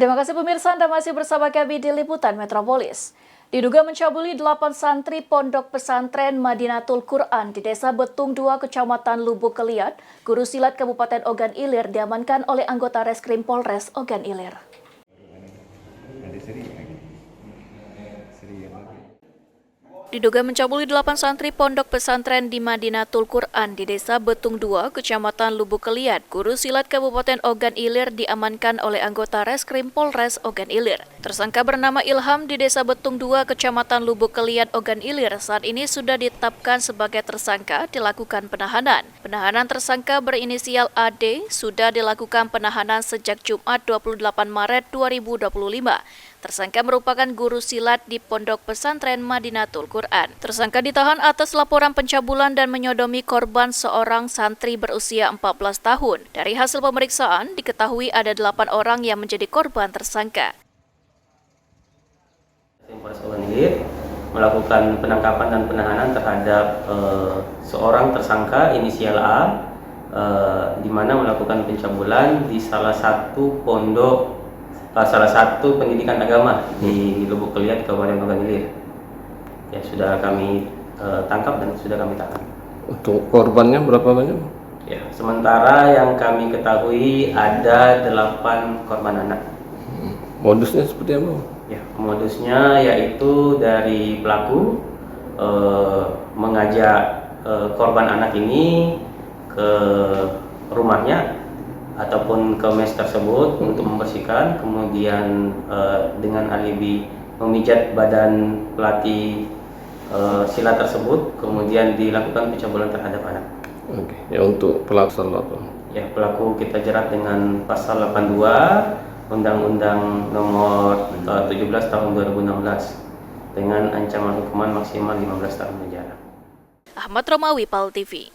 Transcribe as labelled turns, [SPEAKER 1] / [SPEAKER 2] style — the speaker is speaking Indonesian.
[SPEAKER 1] Terima kasih pemirsa, Anda masih bersama kami di Liputan Metropolis. Diduga mencabuli 8 santri Pondok Pesantren Madinatul Quran di Desa Betung 2, Kecamatan Lubuk Keliat, Guru Silat Kabupaten Ogan Ilir diamankan oleh anggota Reskrim Polres Ogan Ilir. Diduga mencabuli 8 santri Pondok Pesantren di Madinatul Quran di Desa Betung 2, Kecamatan Lubuk Keliat, Guru Silat Kabupaten Ogan Ilir diamankan oleh anggota Reskrim Polres Ogan Ilir. Tersangka bernama Ilham di Desa Betung 2, Kecamatan Lubuk Keliat, Ogan Ilir saat ini sudah ditetapkan sebagai tersangka dilakukan penahanan. Penahanan tersangka berinisial AD sudah dilakukan penahanan sejak Jumat 28 Maret 2025. Tersangka merupakan guru silat di Pondok Pesantren Madinatul Quran. Tersangka ditahan atas laporan pencabulan dan menyodomi korban seorang santri berusia 14 tahun. Dari hasil pemeriksaan, diketahui ada 8 orang yang menjadi korban tersangka.
[SPEAKER 2] Polres Ogan Ilir melakukan penangkapan dan penahanan terhadap seorang tersangka inisial A, di mana melakukan pencabulan di salah satu pendidikan agama di Lubuk Keliat, Kabupaten Ogan Ilir. Ya, sudah kami tangkap dan sudah kami tahan.
[SPEAKER 3] Untuk korbannya berapa banyak?
[SPEAKER 2] Ya, sementara yang kami ketahui ada 8 korban anak.
[SPEAKER 3] Modusnya seperti apa?
[SPEAKER 2] Ya, modusnya yaitu dari pelaku mengajak korban anak ini ke rumahnya ataupun ke mes tersebut untuk membersihkan, kemudian dengan alibi memijat badan pelatih silat tersebut, kemudian dilakukan pencabulan terhadap anak.
[SPEAKER 3] Oke, ya untuk pelaku apa?
[SPEAKER 2] Ya, pelaku kita jerat dengan pasal 82 Undang-Undang Nomor 17 Tahun 2016 dengan ancaman hukuman maksimal 15 tahun penjara.
[SPEAKER 1] Ahmad Romawi, PAL TV.